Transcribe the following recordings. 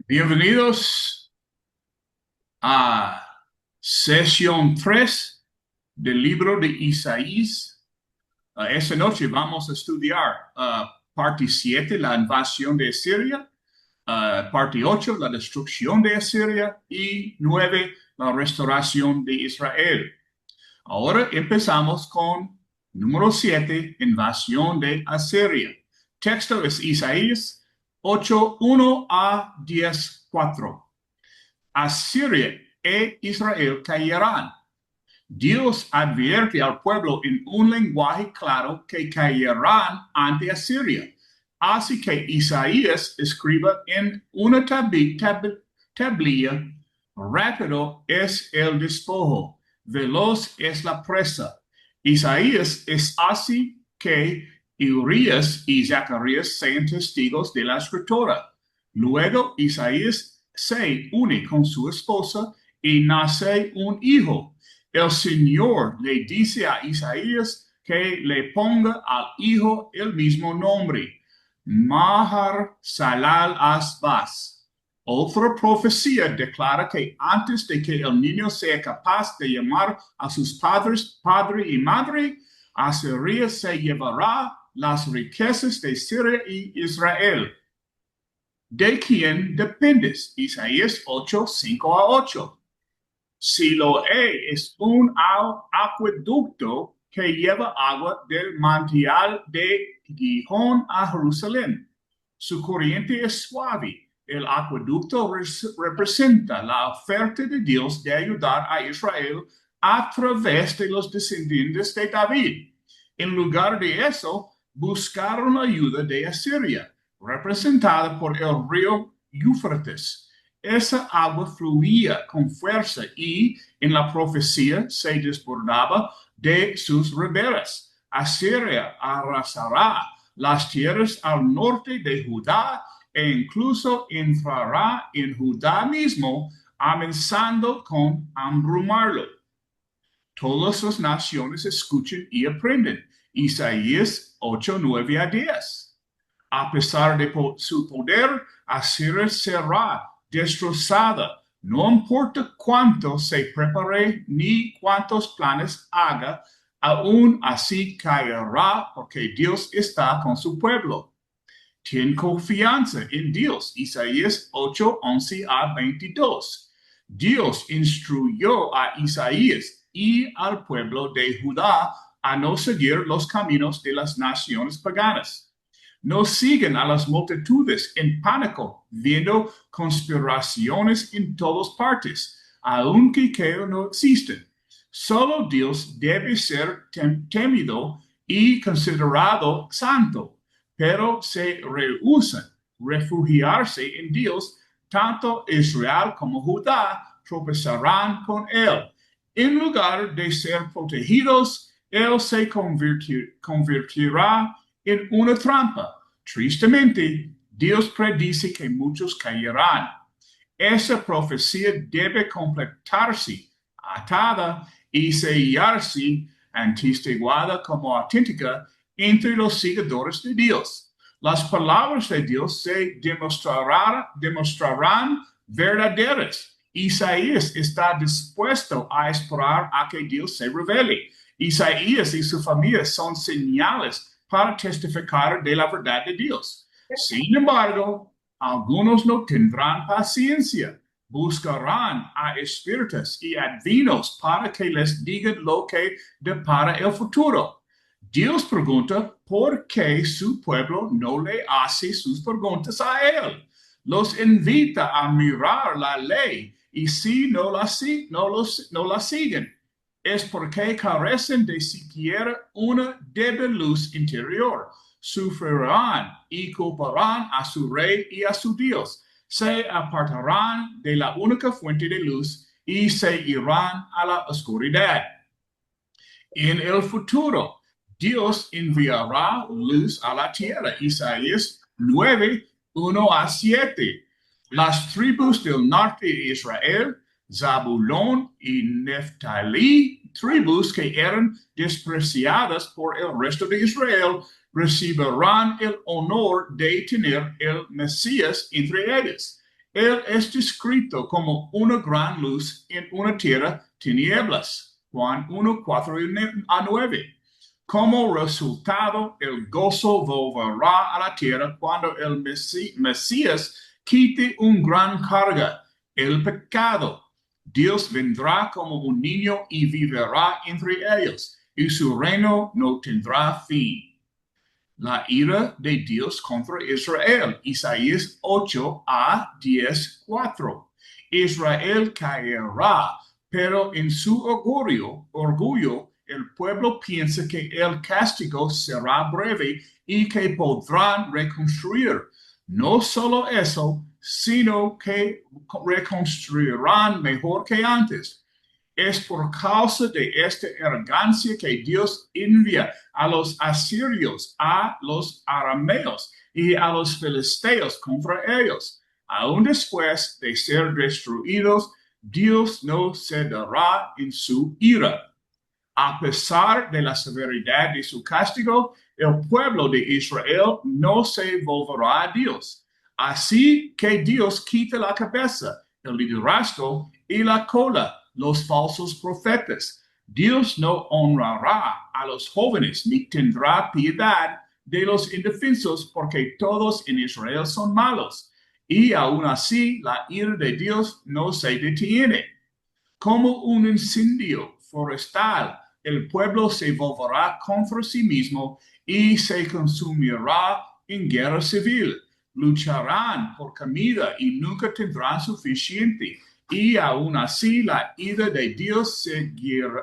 Bienvenidos a sesión 3 del libro de Isaías. Esta noche vamos a estudiar parte 7, la invasión de Asiria, parte 8, la destrucción de Asiria, y 9, la restauración de Israel. Ahora empezamos con número 7, invasión de Asiria. Texto es Isaías 8, 1 a 10, 4. Asiria e Israel caerán. Dios advierte al pueblo en un lenguaje claro que caerán ante Asiria. Así que Isaías escribe en una tablilla: rápido es el despojo, veloz es la presa. Isaías es así que Urias y Zacarías sean testigos de la escritura. Luego Isaías se une con su esposa y nace un hijo. El Señor le dice a Isaías que le ponga al hijo el mismo nombre: Mahar Salal Asbaz. Otra profecía declara que antes de que el niño sea capaz de llamar a sus padres padre y madre, Asiria se llevará las riquezas de Siria y Israel. ¿De quién dependes? Isaías 8, 5 a 8. Siloé es un acueducto que lleva agua del manantial de Gihón a Jerusalén. Su corriente es suave. El acueducto representa la oferta de Dios de ayudar a Israel a través de los descendientes de David. En lugar de eso, buscaron la ayuda de Asiria, representada por el río Éufrates. Esa agua fluía con fuerza y en la profecía se desbordaba de sus riberas. Asiria arrasará las tierras al norte de Judá e incluso entrará en Judá mismo, amenazando con abrumarlo. Todas las naciones escuchen y aprenden. Isaías 8, 9 a 10. A pesar de su poder, Asiria será destrozada. No importa cuánto se prepare ni cuántos planes haga, aún así caerá porque Dios está con su pueblo. Ten confianza en Dios. Isaías 8, 11 a 22. Dios instruyó a Isaías y al pueblo de Judá a no seguir los caminos de las naciones paganas. No siguen a las multitudes en pánico, viendo conspiraciones en todas partes, aunque que no existen. Solo Dios debe ser temido y considerado santo, pero se rehúsan refugiarse en Dios. Tanto Israel como Judá tropezarán con él. En lugar de ser protegidos, él se convertirá en una trampa. Tristemente, Dios predice que muchos caerán. Esa profecía debe completarse, atada y sellarse, atestiguada como auténtica entre los seguidores de Dios. Las palabras de Dios se demostrarán verdaderas. Isaías está dispuesto a esperar a que Dios se revele. Isaías y su familia son señales para testificar de la verdad de Dios. Sin embargo, algunos no tendrán paciencia. Buscarán a espíritus y adivinos para que les digan lo que depara el futuro. Dios pregunta por qué su pueblo no le hace sus preguntas a él. Los invita a mirar la ley y si no la siguen, es porque carecen de siquiera una débil luz interior. Sufrirán y culparán a su rey y a su Dios. Se apartarán de la única fuente de luz y se irán a la oscuridad. En el futuro, Dios enviará luz a la tierra. Isaías 9, 1 a 7. Las tribus del norte de Israel, Zabulón y Neftalí, tribus que eran despreciadas por el resto de Israel, recibirán el honor de tener el Mesías entre ellos. Él es descrito como una gran luz en una tierra tinieblas. Juan 1, 4 a 9. Como resultado, el gozo volverá a la tierra cuando el Mesías quite un gran carga, el pecado. Dios vendrá como un niño y vivirá entre ellos, y su reino no tendrá fin. La ira de Dios contra Israel. Isaías 8 a 10, 4. Israel caerá, pero en su orgullo, el pueblo piensa que el castigo será breve y que podrán reconstruir. No solo eso, sino que reconstruirán mejor que antes. Es por causa de esta arrogancia que Dios envía a los asirios, a los arameos y a los filisteos contra ellos. Aún después de ser destruidos, Dios no cederá en su ira. A pesar de la severidad de su castigo, el pueblo de Israel no se volverá a Dios. Así que Dios quita la cabeza, el liderazgo y la cola, los falsos profetas. Dios no honrará a los jóvenes ni tendrá piedad de los indefensos, porque todos en Israel son malos. Y aún así, la ira de Dios no se detiene. Como un incendio forestal, el pueblo se volverá contra sí mismo y se consumirá en guerra civil. Lucharán por comida y nunca tendrán suficiente. Y aún así la ira de Dios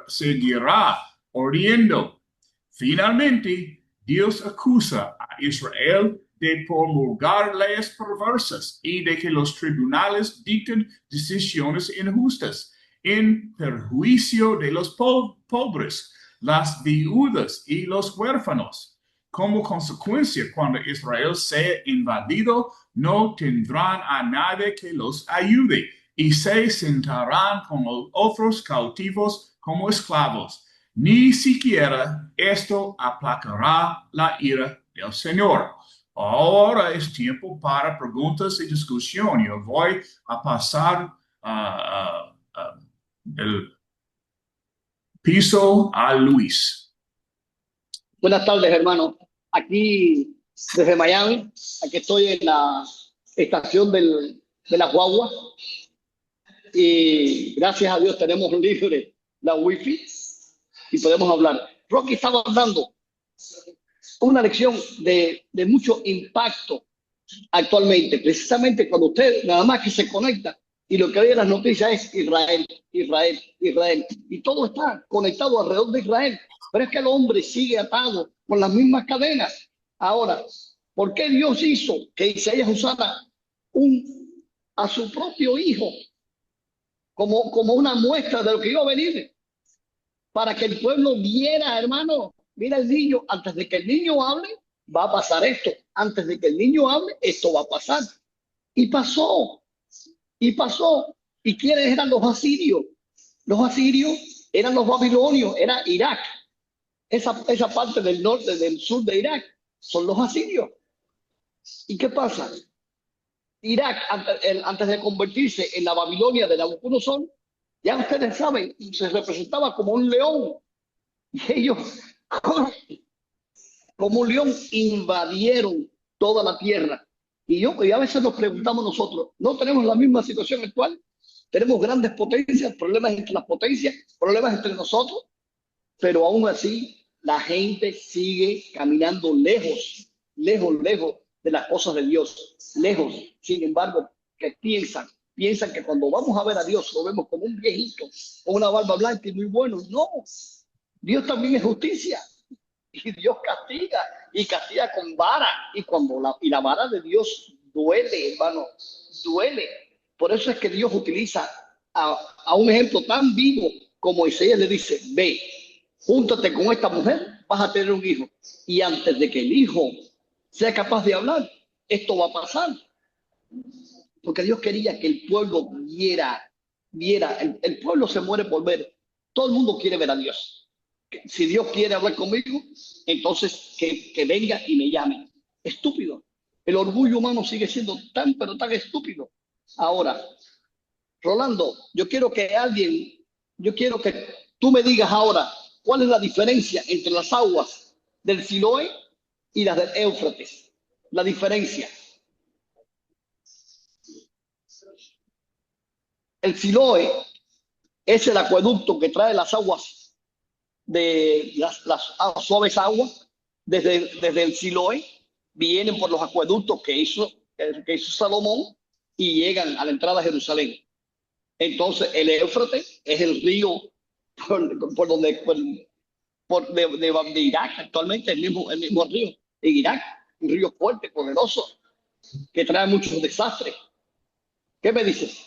seguirá oriendo. Finalmente, Dios acusa a Israel de promulgar leyes perversas y de que los tribunales dicten decisiones injustas en perjuicio de los pobres, las viudas y los huérfanos. Como consecuencia, cuando Israel sea invadido, no tendrán a nadie que los ayude y se sentarán con los otros cautivos como esclavos. Ni siquiera esto aplacará la ira del Señor. Ahora es tiempo para preguntas y discusión. Yo voy a pasar el piso a Luis. Buenas tardes, hermano. Aquí desde Miami, aquí estoy en la estación de la guagua y gracias a Dios tenemos libre la wifi y podemos hablar. Rocky estaba dando una lección de mucho impacto actualmente, precisamente cuando usted nada más que se conecta y lo que ve en las noticias es Israel, Israel, Israel. Y todo está conectado alrededor de Israel. Pero es que el hombre sigue atado con las mismas cadenas. Ahora, ¿por qué Dios hizo que Isaías usara a su propio hijo como una muestra de lo que iba a venir? Para que el pueblo viera, hermano, mira el niño, antes de que el niño hable, va a pasar esto. Antes de que el niño hable, esto va a pasar. Y pasó. Y pasó. ¿Y quiénes eran los asirios? Los asirios eran los babilonios, era Irak. Esa parte del norte, del sur de Irak, son los asirios. ¿Y qué pasa? Irak, antes de convertirse en la Babilonia de Nabucodonosor, ya ustedes saben, se representaba como un león. Y ellos, como un león, invadieron toda la tierra. Y a veces nos preguntamos nosotros, ¿no tenemos la misma situación actual? Tenemos grandes potencias, problemas entre las potencias, problemas entre nosotros, pero aún así la gente sigue caminando lejos, lejos, lejos de las cosas de Dios, lejos. Sin embargo, que piensan que cuando vamos a ver a Dios lo vemos como un viejito, con una barba blanca y muy bueno. No, Dios también es justicia. Y Dios castiga, y castiga con vara. Y la vara de Dios duele, hermano, duele. Por eso es que Dios utiliza a un ejemplo tan vivo como Isaías le dice, ve, júntate con esta mujer, vas a tener un hijo. Y antes de que el hijo sea capaz de hablar, esto va a pasar. Porque Dios quería que el pueblo viera. El pueblo se muere por ver. Todo el mundo quiere ver a Dios. Si Dios quiere hablar conmigo, entonces que venga y me llame. Estúpido. El orgullo humano sigue siendo tan, pero tan estúpido. Ahora, Rolando, yo quiero que tú me digas ahora cuál es la diferencia entre las aguas del Siloé y las del Éufrates. La diferencia. El Siloé es el acueducto que trae las aguas de las suaves aguas desde el Siloé, vienen por los acueductos que hizo Salomón y llegan a la entrada de Jerusalén. Entonces el Éufrates es el río por donde de Irak actualmente, el mismo río de Irak, un río fuerte, poderoso, que trae muchos desastres. ¿Qué me dices?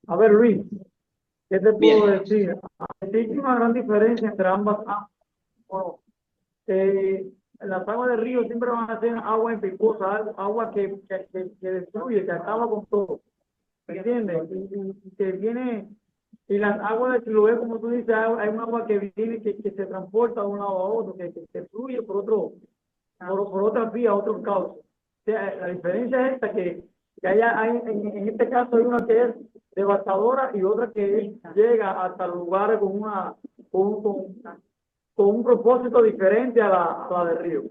A ver, Luis, ¿qué te puedo Bien, decir? Existe una gran diferencia entre ambas aguas. Bueno, las aguas del río siempre van a ser agua impetuosa, agua que destruye, que acaba con todo. ¿Me entiendes? Y que viene, y las aguas del Siloé, como tú dices, hay un agua que viene, que se transporta de un lado a otro, que fluye por otras vías, otros cauces. O sea, la diferencia es esta, que en este caso hay una que es devastadora y otra que llega hasta lugares con, con, con un propósito diferente a la del río. ¿De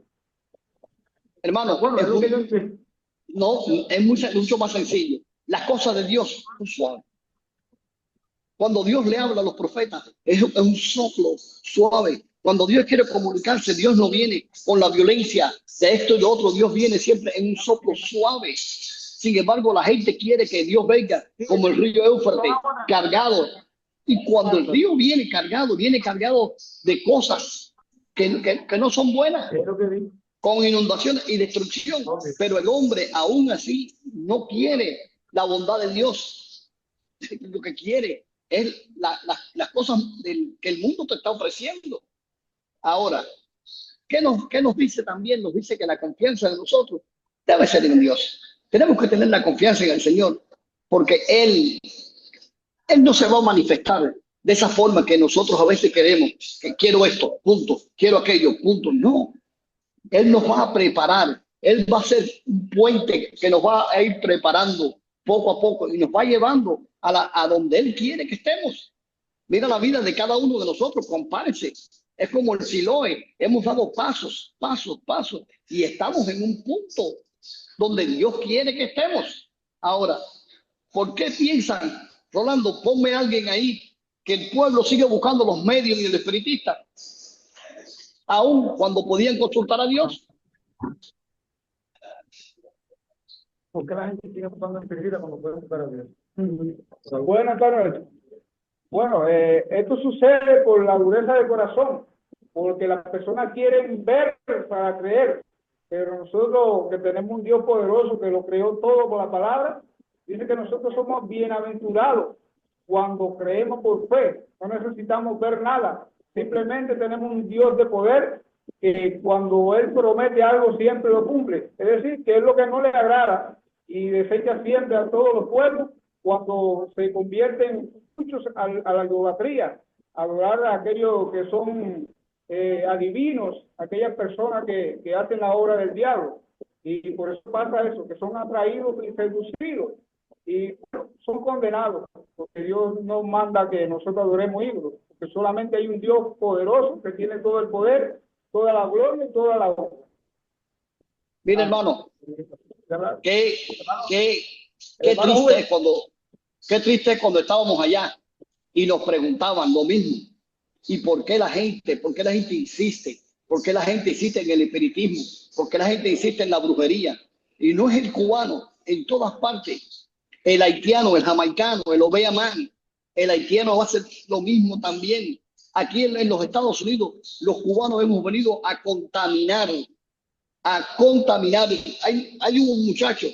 hermano, acuerdo? Es lo que yo entiendo. no, es mucho más sencillo. Las cosas de Dios son suaves. Cuando Dios le habla a los profetas, es un soplo suave. Cuando Dios quiere comunicarse, Dios no viene con la violencia de esto y lo otro. Dios viene siempre en un soplo suave. Sin embargo, la gente quiere que Dios venga como el río Éufrates, cargado. Y cuando el río viene cargado de cosas que no son buenas, Es lo que digo. con inundaciones y destrucción. Ok. Pero el hombre aún así no quiere la bondad de Dios. Lo que quiere es las cosas que el mundo te está ofreciendo. Ahora, ¿qué nos dice también? Nos dice que la confianza de nosotros debe ser en Dios. Tenemos que tener la confianza en el Señor, porque Él no se va a manifestar de esa forma que nosotros a veces queremos, que quiero esto, punto, quiero aquello, punto. No, Él nos va a preparar, Él va a ser un puente que nos va a ir preparando poco a poco y nos va llevando a donde Él quiere que estemos. Mira la vida de cada uno de nosotros, compárese. Es como el Siloé, hemos dado pasos, pasos, pasos y estamos en un punto donde Dios quiere que estemos. Ahora, ¿por qué piensan, Rolando, ponme a alguien ahí, que el pueblo sigue buscando los medios y el espiritista, aun cuando podían consultar a Dios? ¿Por qué la gente sigue buscando en pérdida cuando puede buscar a Dios? Buenas tardes. Bueno, esto sucede por la dureza del corazón, porque las personas quieren ver para creer, pero nosotros que tenemos un Dios poderoso que lo creó todo por la palabra, dice que nosotros somos bienaventurados cuando creemos por fe, no necesitamos ver nada, simplemente tenemos un Dios de poder que cuando Él promete algo siempre lo cumple, es decir, que es lo que no le agrada y desecha siempre a todos los pueblos cuando se convierten muchos a la idolatría, a adorar a aquellos que son adivinos, aquellas personas que hacen la obra del diablo. Y por eso pasa eso, que son atraídos y seducidos y bueno, son condenados, porque Dios no manda que nosotros adoremos ídolos, porque solamente hay un Dios poderoso que tiene todo el poder, toda la gloria y toda la honra. Mira, hermano, qué, qué, Hermano, qué triste es cuando estábamos allá y nos preguntaban lo mismo. ¿Y por qué la gente insiste? ¿Por qué la gente insiste en el espiritismo? ¿Por qué la gente insiste en la brujería? Y no es el cubano, en todas partes. El haitiano, el jamaicano, el obeamán, el haitiano va a hacer lo mismo también. Aquí en los Estados Unidos, los cubanos hemos venido a contaminar, a contaminar. Hay un muchacho,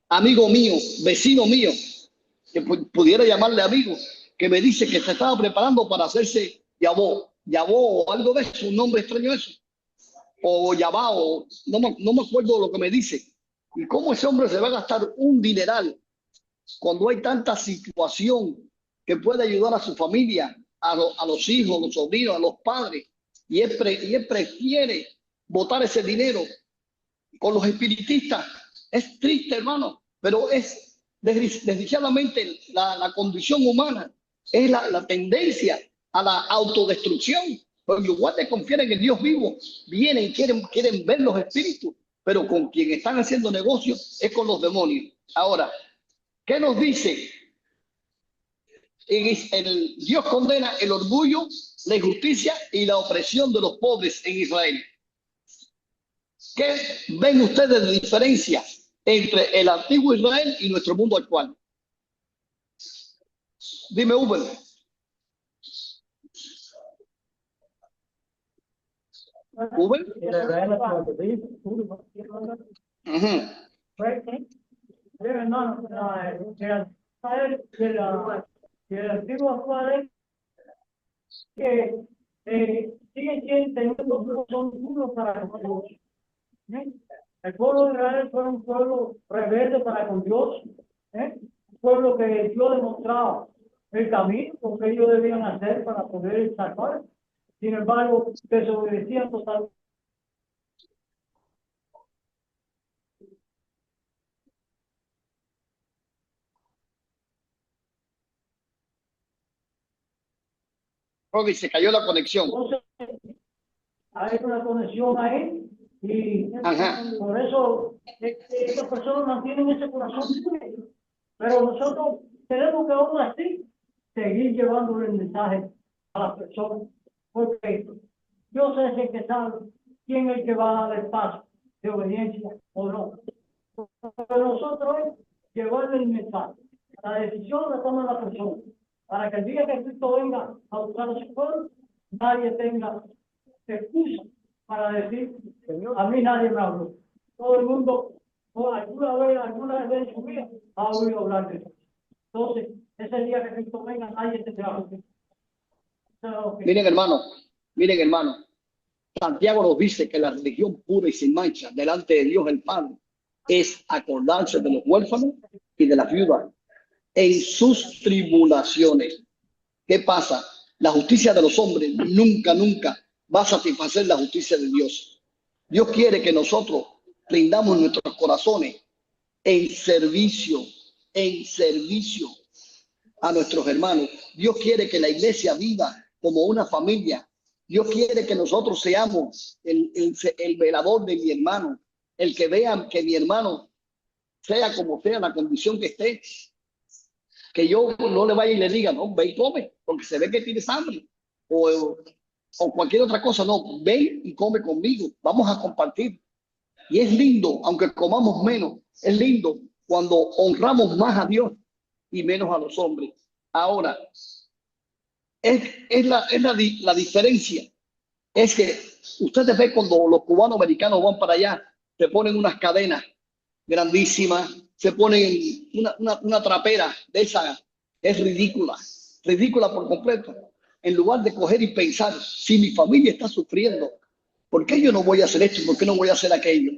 amigo mío, vecino mío, que pudiera llamarle amigo, que me dice que se estaba preparando para hacerse Yabó o algo de eso, un nombre extraño eso, o Yabao, no me acuerdo lo que me dice. Y cómo ese hombre se va a gastar un dineral cuando hay tanta situación que puede ayudar a su familia, a los hijos, a los sobrinos, a los padres, y él prefiere botar ese dinero con los espiritistas. Es triste, hermano, pero es desgraciadamente la condición humana, es la tendencia a la autodestrucción. Porque igual de confiar en el Dios vivo, vienen y quieren ver los espíritus, pero con quien están haciendo negocios es con los demonios. Ahora, ¿qué nos dice? Dios condena el orgullo, la injusticia y la opresión de los pobres en Israel. ¿Qué ven ustedes de diferencia entre el antiguo Israel y nuestro mundo actual? Dime, Uber. Uber. El antiguo actual es que siguen teniendo son duros para con Dios. El pueblo de Israel fue un pueblo rebelde para con Dios, un pueblo que Dios demostraba el camino que ellos debían hacer para poder salvar. Sin embargo, desobedecían totalmente. Robbie, se cayó la conexión. Entonces, hay una conexión ahí y por eso estas personas mantienen ese corazón. Pero nosotros tenemos que aún así seguir llevando el mensaje a las personas, porque Dios es el que sabe quién es el que va a dar el paso de obediencia o no. Pero nosotros es llevarle el mensaje. La decisión la toma la persona, para que el día que Cristo venga a buscar a su pueblo, nadie tenga excusa para decir, a mí nadie me habló. Todo el mundo, alguna vez en su vida, ha oído hablar de eso. Entonces, ese día que Cristo venga, nadie tendrá que... Miren, hermano, Santiago nos dice que la religión pura y sin mancha delante de Dios el Padre es acordarse de los huérfanos y de las viudas en sus tribulaciones. ¿Qué pasa? La justicia de los hombres nunca va a satisfacer la justicia de Dios. Dios quiere que nosotros rindamos nuestros corazones en servicio a nuestros hermanos. Dios quiere que la iglesia viva como una familia. Dios quiere que nosotros seamos el velador de mi hermano, el que vean que mi hermano, sea como sea la condición que esté, que yo no le vaya y le diga, no, ve y come, porque se ve que tienes hambre, o cualquier otra cosa. No, ven y come conmigo, vamos a compartir. Y es lindo, aunque comamos menos, es lindo cuando honramos más a Dios y menos a los hombres. Ahora, es la diferencia. Es que ustedes ven cuando los cubanos americanos van para allá, se ponen unas cadenas grandísimas, se ponen una trapera de esa, es ridícula por completo. En lugar de coger y pensar, si mi familia está sufriendo, ¿por qué yo no voy a hacer esto? ¿Por qué no voy a hacer aquello?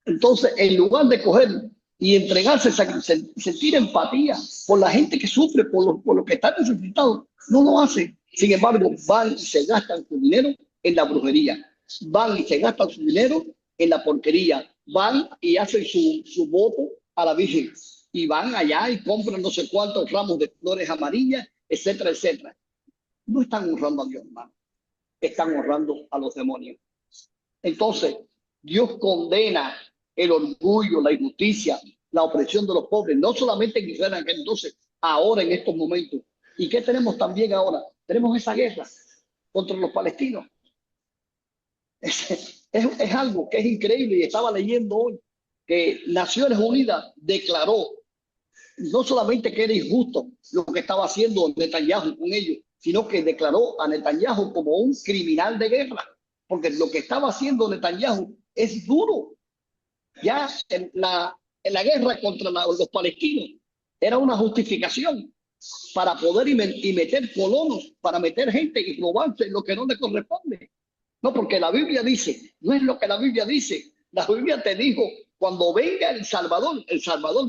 Entonces, en lugar de coger y entregarse, sentir empatía por la gente que sufre, por lo que está necesitado, no lo hacen. Sin embargo, van y se gastan su dinero en la brujería, van y se gastan su dinero en la porquería, van y hacen su voto a la Virgen y van allá y compran no sé cuántos ramos de flores amarillas, etcétera, etcétera. No están honrando a Dios, hermano, están honrando a los demonios. Entonces, Dios condena el orgullo, la injusticia, la opresión de los pobres, no solamente en Israel, en aquel entonces, ahora en estos momentos. ¿Y qué tenemos también ahora? Tenemos esa guerra contra los palestinos. Es algo que es increíble, y estaba leyendo hoy que Naciones Unidas declaró no solamente que era injusto lo que estaba haciendo Netanyahu con ellos, sino que declaró a Netanyahu como un criminal de guerra, porque lo que estaba haciendo Netanyahu es duro. Ya en la guerra contra los palestinos era una justificación para poder y meter colonos, para meter gente y robarse lo que no le corresponde. No, porque la Biblia dice, no es lo que la Biblia dice. La Biblia te dijo, cuando venga el Salvador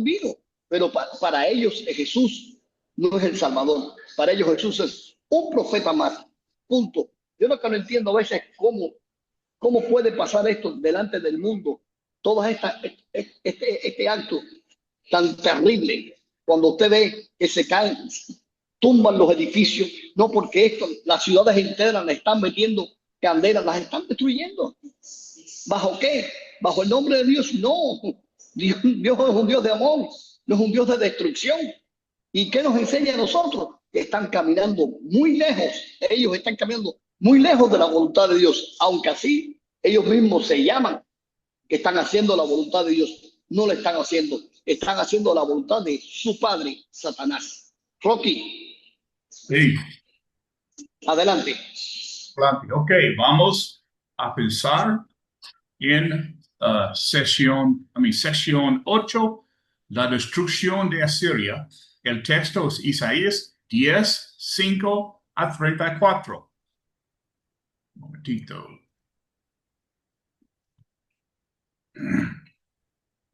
vino, pero para ellos Jesús no es el Salvador. Para ellos Jesús es un profeta más. Punto. Yo lo que no entiendo a veces es ¿Cómo puede pasar esto delante del mundo? Todo este acto tan terrible, cuando usted ve que se caen, tumban los edificios, no porque esto, las ciudades enteras le están metiendo candelas, las están destruyendo. ¿Bajo qué? ¿Bajo el nombre de Dios? No. Dios es un Dios de amor, no es un Dios de destrucción. ¿Y qué nos enseña a nosotros? Que están caminando muy lejos, ellos están caminando muy lejos de la voluntad de Dios, aunque así ellos mismos se llaman que están haciendo la voluntad de Dios. No lo están haciendo la voluntad de su padre, Satanás. Rocky, Sí. adelante. Ok, vamos a pensar en sesión 8, la destrucción de Asiria. El texto es Isaías 10, 5 a 34. Un momentito.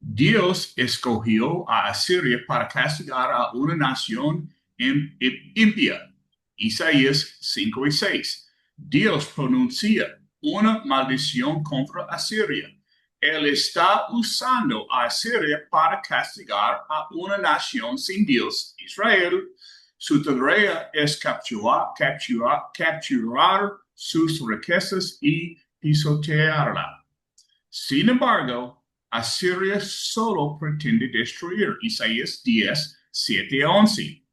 Dios escogió a Asiria para castigar a una nación impía. Isaías 5 y 6. Dios pronuncia una maldición contra Asiria. Él está usando a Asiria para castigar a una nación sin Dios, Israel. Su tarea es capturar sus riquezas y pisotearla. Sin embargo, Asiria solo pretende destruir, Isaías 10, 7 a 11.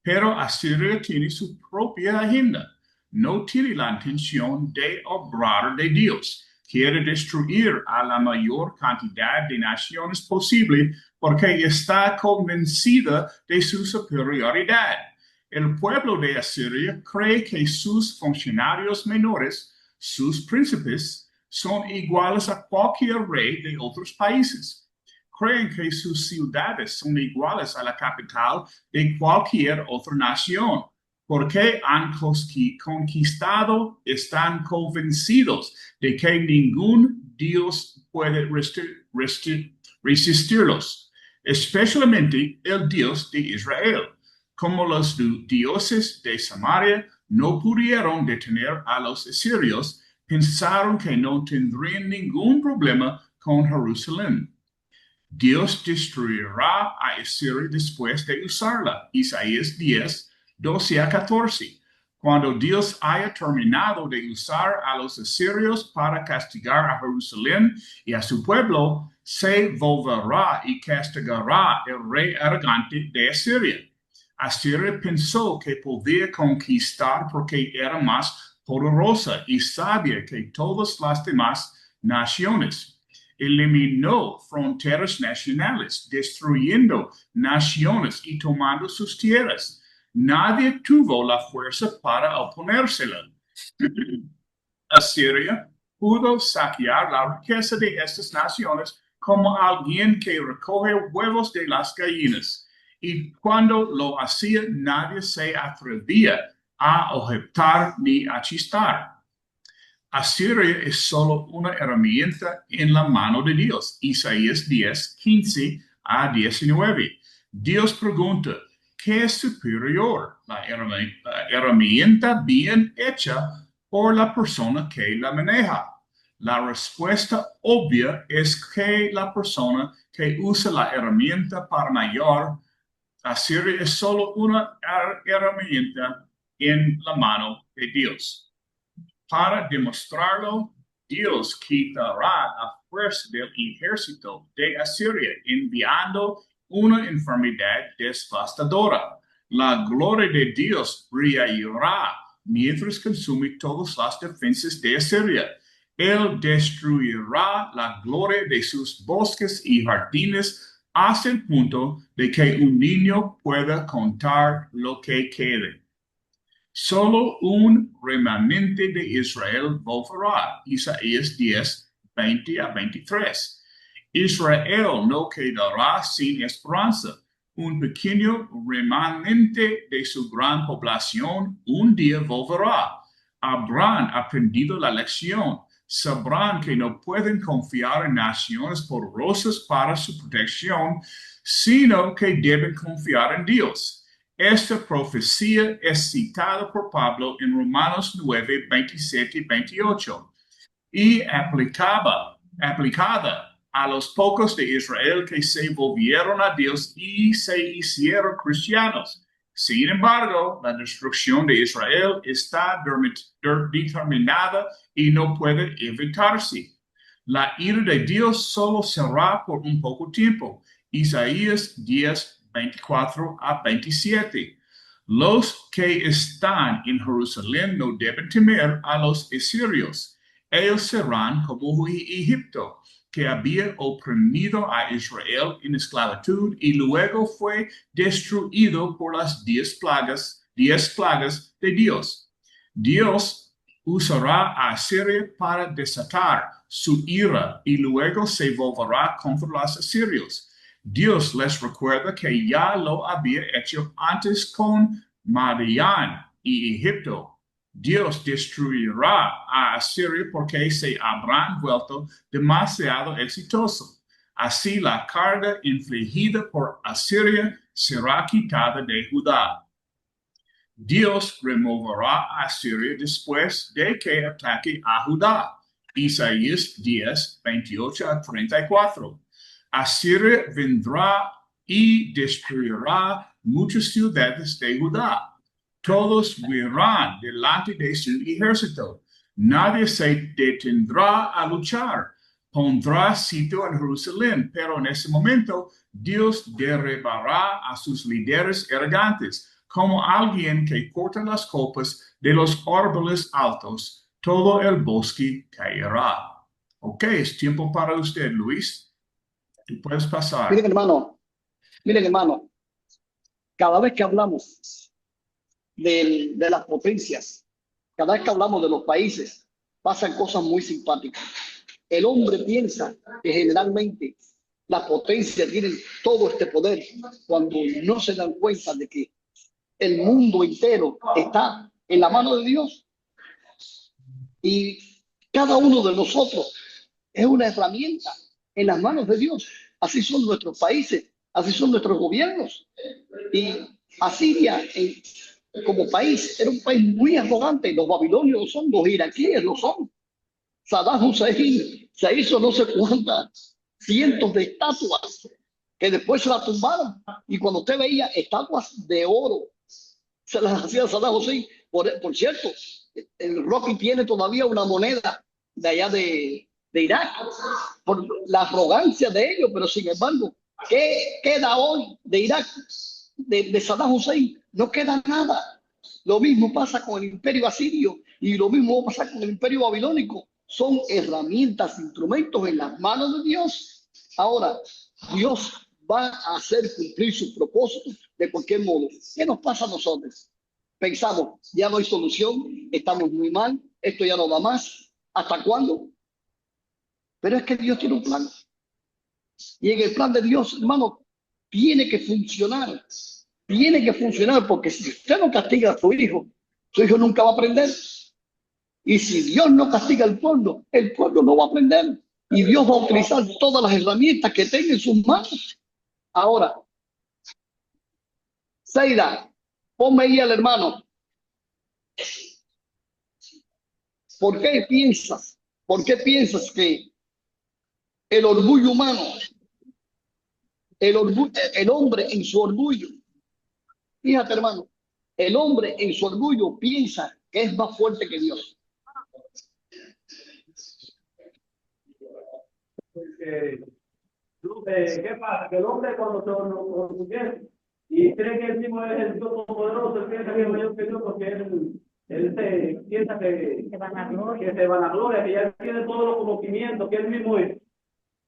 Pero Asiria tiene su propia agenda. No tiene la intención de obrar de Dios. Quiere destruir a la mayor cantidad de naciones posible porque está convencida de su superioridad. El pueblo de Asiria cree que sus funcionarios menores, sus príncipes, son iguales a cualquier rey de otros países. Creen que sus ciudades son iguales a la capital de cualquier otra nación. Porque han conquistado, están convencidos de que ningún Dios puede resistirlos, especialmente el Dios de Israel. Como los dioses de Samaria no pudieron detener a los asirios, pensaron que no tendrían ningún problema con Jerusalén. Dios destruirá a Asiria después de usarla. Isaías 10, 12 a 14. Cuando Dios haya terminado de usar a los asirios para castigar a Jerusalén y a su pueblo, se volverá y castigará el rey arrogante de Asiria. Asiria pensó que podía conquistar porque era más poderosa y sabia que todas las demás naciones. Eliminó fronteras nacionales, destruyendo naciones y tomando sus tierras. Nadie tuvo la fuerza para oponérsela. Asiria pudo saquear la riqueza de estas naciones como alguien que recoge huevos de las gallinas. Y cuando lo hacía, nadie se atrevía a objetar ni a chistar. Asiria es solo una herramienta en la mano de Dios. Isaías 10, 15 a 19. Dios pregunta, ¿qué es superior? ¿La herramienta bien hecha por la persona que la maneja? La respuesta obvia es que la persona que usa la herramienta para mayor, Asiria es solo una herramienta en la mano de Dios. Para demostrarlo, Dios quitará la fuerza del ejército de Asiria, enviando una enfermedad devastadora. La gloria de Dios brillará mientras consume todas las defensas de Asiria. Él destruirá la gloria de sus bosques y jardines hasta el punto de que un niño pueda contar lo que quede. Solo un remanente de Israel volverá. Isaías 10, 20 a 23. Israel no quedará sin esperanza. Un pequeño remanente de su gran población un día volverá. Habrán aprendido la lección. Sabrán que no pueden confiar en naciones poderosas para su protección, sino que deben confiar en Dios. Esta profecía es citada por Pablo en Romanos 9, 27 y 28. y aplicada a los pocos de Israel que se volvieron a Dios y se hicieron cristianos. Sin embargo, la destrucción de Israel está determinada y no puede evitarse. La ira de Dios solo será por un poco tiempo. Isaías 10, 24 a 27. Los que están en Jerusalén no deben temer a los asirios. Ellos serán como Egipto, que había oprimido a Israel en esclavitud y luego fue destruido por las 10 plagas de Dios. Dios usará a Asiria para desatar su ira y luego se volverá contra los asirios. Dios les recuerda que ya lo había hecho antes con Madián y Egipto. Dios destruirá a Asiria porque se habrán vuelto demasiado exitosos. Así la carga infligida por Asiria será quitada de Judá. Dios removerá a Asiria después de que ataque a Judá. Isaías 10, 28 a 34. Asiria vendrá y destruirá muchas ciudades de Judá. Todos huirán delante de su ejército. Nadie se detendrá a luchar. Pondrá sitio en Jerusalén, pero en ese momento Dios derribará a sus líderes arrogantes, como alguien que corta las copas de los árboles altos. Todo el bosque caerá. Ok, es tiempo para usted, Luis. Tú puedes pasar. Miren, hermano, cada vez que hablamos de las potencias, cada vez que hablamos de los países, pasan cosas muy simpáticas. El hombre piensa que generalmente las potencias tienen todo este poder cuando no se dan cuenta de que el mundo entero está en la mano de Dios y cada uno de nosotros es una herramienta en las manos de Dios. Así son nuestros países, así son nuestros gobiernos. Y Asiria como país era un país muy arrogante. Los babilonios lo son, los iraquíes lo son. Saddam Hussein se hizo no sé cuántas cientos de estatuas que después se las tumbaron. Y cuando usted veía estatuas de oro, se las hacía Saddam Hussein. Por cierto, el Rocky tiene todavía una moneda de allá de Irak por la arrogancia de ellos, pero sin embargo, ¿qué queda hoy de Irak, de Saddam Hussein? No queda nada. Lo mismo pasa con el imperio asirio y lo mismo pasa con el imperio babilónico. Son herramientas, instrumentos en las manos de Dios. Ahora, Dios va a hacer cumplir sus propósitos de cualquier modo. ¿Qué nos pasa a nosotros? Pensamos, ya no hay solución, estamos muy mal, esto ya no va más. ¿Hasta cuándo? Pero es que Dios tiene un plan. Y en el plan de Dios, hermano, tiene que funcionar. Tiene que funcionar, porque si usted no castiga a su hijo nunca va a aprender. Y si Dios no castiga al pueblo, el pueblo no va a aprender. Y Dios va a utilizar todas las herramientas que tenga en sus manos. Ahora, Seida, ponme ahí al hermano. ¿Por qué piensas que el orgullo humano, el hombre en su orgullo, fíjate, hermano, el hombre en su orgullo piensa que es más fuerte que Dios? ¿Qué pasa? Que el hombre cuando se orgullece y cree que él mismo es el Dios poderoso, él piensa que es mayor que Dios porque él se piensa que se vanagloria, que ya tiene todos los conocimientos, que él mismo es.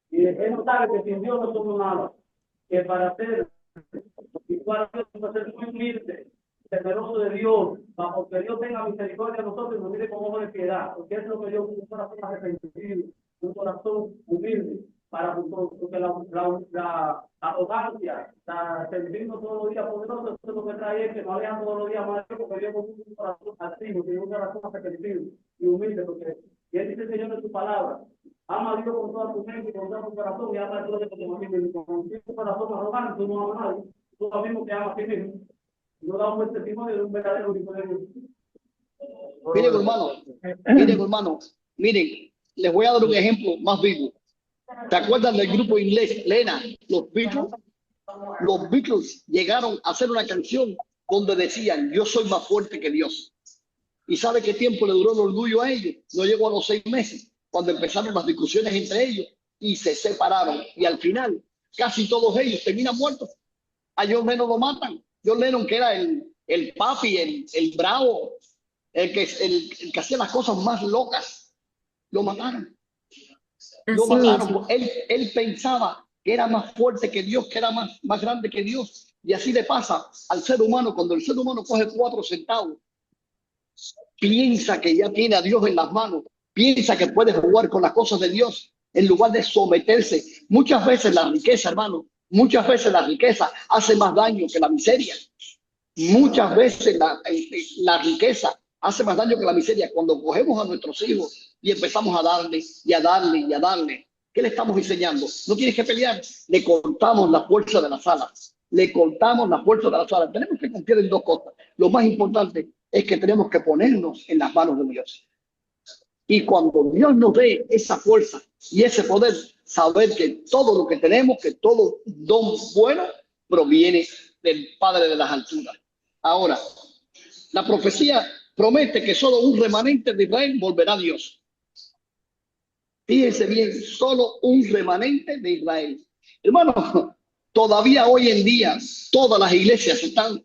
Y él no sabe que sin Dios no somos nada. Que para ser muy humilde, temeroso de Dios, para que Dios tenga misericordia de nosotros y nos mire con ojos de piedad, porque es lo que yo, un corazón arrepentido, un corazón humilde, porque la arrogancia, sentirnos todos los días poderosos, eso es lo que trae que nos alejan todos los días más, porque Dios con un corazón activo, tiene un corazón arrepentido y humilde, porque y él dice el Señor de su palabra. Ama a Dios con toda tu mente y con todo tu corazón y ama a Dios de tu familia. Y con tu corazón arrogante, tú no amas a nadie. Tú lo mismo que amas a ti mismo. No da un buen testimonio de un verdadero hijo de Dios. Miren, hermano, miren, les voy a dar un ejemplo más vivo. ¿Se acuerdan del grupo inglés Lena, los Beatles? Los Beatles llegaron a hacer una canción donde decían, yo soy más fuerte que Dios. ¿Y sabe qué tiempo le duró el orgullo a ellos? No llegó a los 6 meses, cuando empezaron las discusiones entre ellos y se separaron. Y al final, casi todos ellos terminan muertos. A John Lennon lo matan. John Lennon, que era el papi, el bravo, el que hacía las cosas más locas, lo mataron. Lo mataron. Él pensaba que era más fuerte que Dios, que era más grande que Dios. Y así le pasa al ser humano. Cuando el ser humano coge 4 centavos, piensa que ya tiene a Dios en las manos, piensa que puede jugar con las cosas de Dios en lugar de someterse. Muchas veces la riqueza, hermano, muchas veces la riqueza hace más daño que la miseria. Muchas veces la riqueza hace más daño que la miseria. Cuando cogemos a nuestros hijos y empezamos a darle y a darle y a darle, ¿qué le estamos enseñando? No tienes que pelear. Le cortamos la fuerza de las alas. Le cortamos la fuerza de las alas. Tenemos que confiar en 2 cosas. Lo más importante es que tenemos que ponernos en las manos de Dios. Y cuando Dios nos dé esa fuerza y ese poder, saber que todo lo que tenemos, que todo don bueno, proviene del Padre de las alturas. Ahora, la profecía promete que solo un remanente de Israel volverá a Dios. Fíjense bien, solo un remanente de Israel. Hermano, todavía hoy en día todas las iglesias están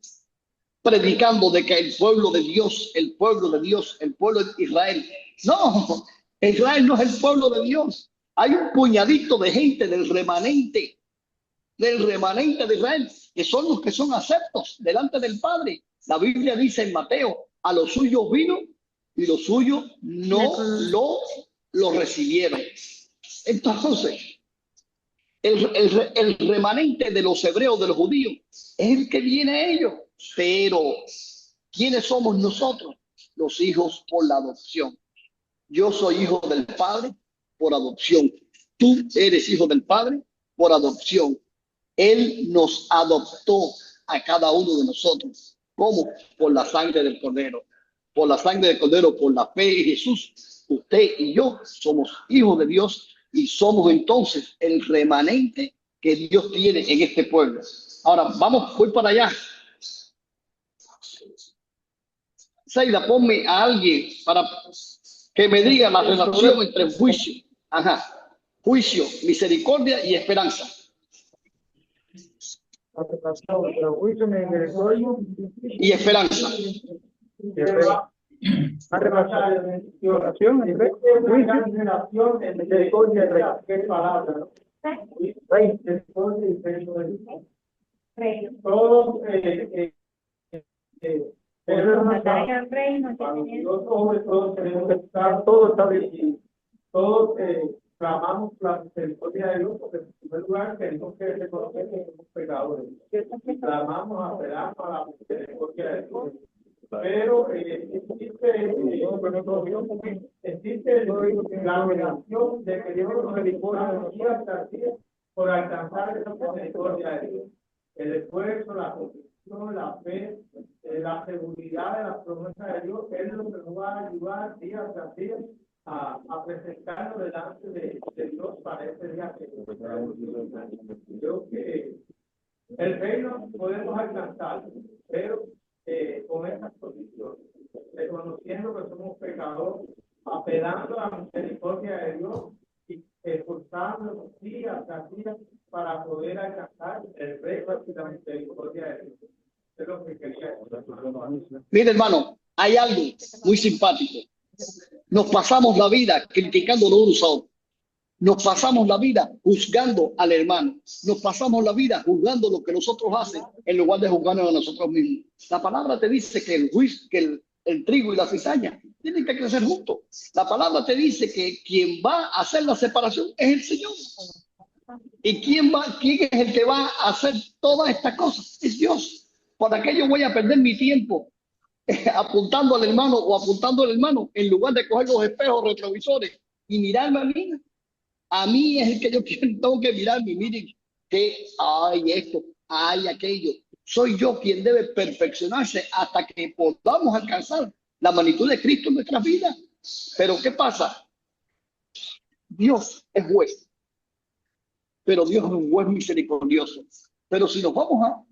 predicando de que el pueblo de Dios, el pueblo de Dios, el pueblo de Israel. No, Israel no es el pueblo de Dios. Hay un puñadito de gente del remanente de Israel, que son los que son aceptos delante del Padre. La Biblia dice en Mateo, a los suyos vino y los suyos no lo recibieron. Entonces, el remanente de los hebreos, de los judíos, es el que viene a ellos. Pero, ¿quiénes somos nosotros? Los hijos por la adopción. Yo soy hijo del Padre por adopción. Tú eres hijo del Padre por adopción. Él nos adoptó a cada uno de nosotros. ¿Cómo? Por la sangre del Cordero. Por la sangre del Cordero, por la fe en Jesús. Usted y yo somos hijos de Dios y somos entonces el remanente que Dios tiene en este pueblo. Ahora, voy para allá. Seida, ponme a alguien para que me diga la relación entre juicio, juicio, misericordia y esperanza. Y esperanza. Todos clamamos la misericordia de Dios, porque en primer lugar tenemos que reconocer que somos pecadores. Clamamos, apelamos a la misericordia de Dios. Pero existe la obligación de que Dios nos misericordia por alcanzar esa misericordia de Dios. El esfuerzo, la convicción, la fe, la seguridad de las promesas de Dios, es lo que nos va a ayudar día tras día a presentarnos delante de Dios para ese día que creo que el reino podemos alcanzar, pero con esas condiciones, reconociendo que somos pecadores, apelando a la misericordia de Dios y esforzándonos día tras día para poder alcanzar el reino y la misericordia de Dios. Es lo que quería decir. Mire, hermano, hay algo muy simpático. Nos pasamos la vida criticando los unos a otros. Nos pasamos la vida juzgando al hermano. Nos pasamos la vida juzgando lo que nosotros hacen en lugar de juzgarnos a nosotros mismos. La palabra te dice que el trigo y la cizaña tienen que crecer juntos. La palabra te dice que quien va a hacer la separación es el Señor. ¿Y quién es el que va a hacer todas estas cosas? Es Dios. Por aquello voy a perder mi tiempo apuntando al hermano o apuntando al hermano en lugar de coger los espejos retrovisores y mirarme a mí. A mí es el que yo tengo que mirarme. Miren que hay esto, hay aquello. Soy yo quien debe perfeccionarse hasta que podamos alcanzar la magnitud de Cristo en nuestras vidas. Pero ¿qué pasa? Dios es juez, pero Dios es un juez misericordioso. Pero si nos vamos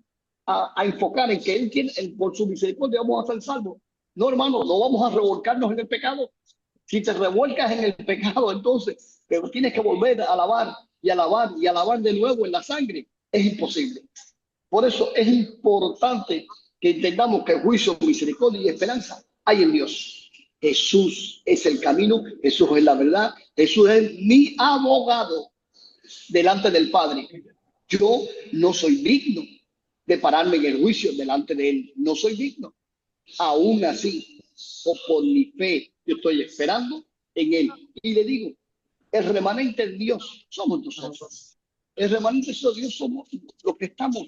a enfocar en que Él tiene, por su misericordia vamos a ser salvos. No, hermano, no vamos a revolcarnos en el pecado. Si te revuelcas en el pecado, entonces pero tienes que volver a alabar y alabar y alabar de nuevo en la sangre. Es imposible. Por eso es importante que entendamos que juicio, misericordia y esperanza hay en Dios. Jesús es el camino, Jesús es la verdad, Jesús es mi abogado delante del Padre. Yo no soy digno de pararme en el juicio delante de Él. No soy digno. Aún así, o por mi fe, yo estoy esperando en Él. Y le digo, el remanente de Dios somos nosotros. El remanente de Dios somos los que estamos,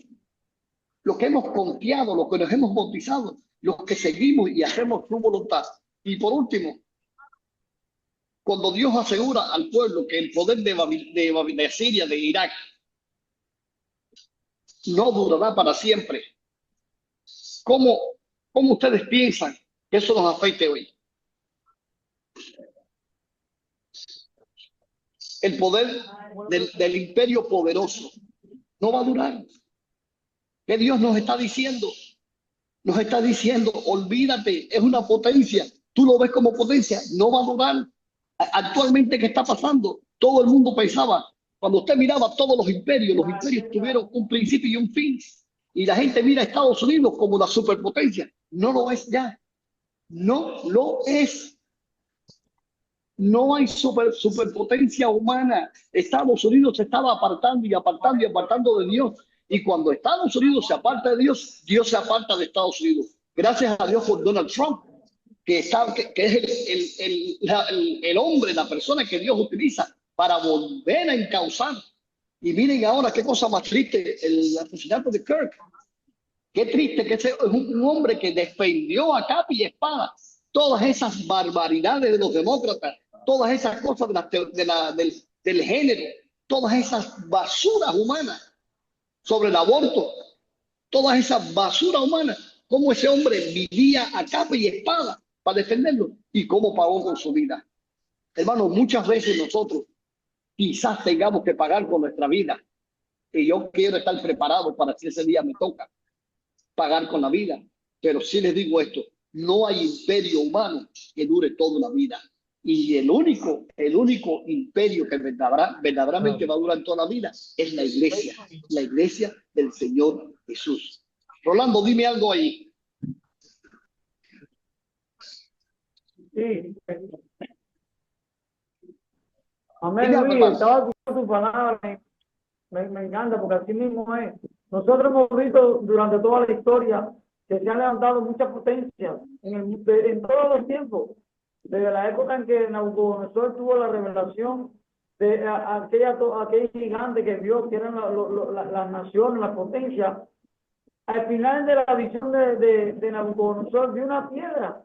los que hemos confiado, los que nos hemos bautizado, los que seguimos y hacemos su voluntad. Y por último, cuando Dios asegura al pueblo que el poder de Siria, de Irak, no durará para siempre, ¿cómo ustedes piensan que eso nos afecte hoy? El poder del imperio poderoso no va a durar. ¿Qué Dios nos está diciendo? Nos está diciendo, olvídate, es una potencia. Tú lo ves como potencia, no va a durar. Actualmente, ¿qué está pasando? Todo el mundo pensaba, cuando usted miraba todos los imperios tuvieron un principio y un fin. Y la gente mira a Estados Unidos como la superpotencia. No lo es ya. No lo es. No hay superpotencia humana. Estados Unidos se estaba apartando y apartando y apartando de Dios. Y cuando Estados Unidos se aparta de Dios, Dios se aparta de Estados Unidos. Gracias a Dios por Donald Trump, que es el hombre, la persona que Dios utiliza para volver a encauzar. Y miren ahora qué cosa más triste, el asesinato de Kirk. Qué triste que ese es un hombre que defendió a capa y espada todas esas barbaridades de los demócratas, todas esas cosas del género, todas esas basuras humanas sobre el aborto, todas esas basuras humanas, cómo ese hombre vivía a capa y espada para defenderlo y cómo pagó con su vida. Hermanos, muchas veces nosotros quizás tengamos que pagar con nuestra vida y yo quiero estar preparado para si ese día me toca pagar con la vida. Pero sí les digo esto, no hay imperio humano que dure toda la vida. Y el único imperio que verdaderamente va a durar toda la vida es la iglesia del Señor Jesús. Rolando, dime algo ahí. Sí. Amén, Luis, estaba escuchando tu palabra. Me encanta porque así mismo es. Nosotros hemos visto durante toda la historia que se han levantado muchas potencias en todos los tiempos. Desde la época en que Nabucodonosor tuvo la revelación de aquel gigante que vio que eran las naciones, las potencias. Al final de la visión de Nabucodonosor vio una piedra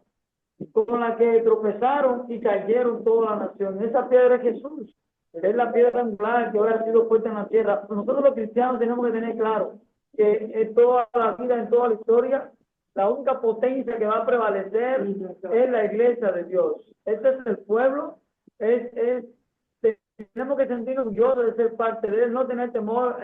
con la que tropezaron y cayeron toda la nación. Esa piedra es Jesús. Es la piedra angular que ahora ha sido puesta en la tierra. Nosotros los cristianos tenemos que tener claro que en toda la vida, en toda la historia, la única potencia que va a prevalecer es la iglesia de Dios. Este es el pueblo. Tenemos que sentirnos orgullosos de ser parte de él, no tener temor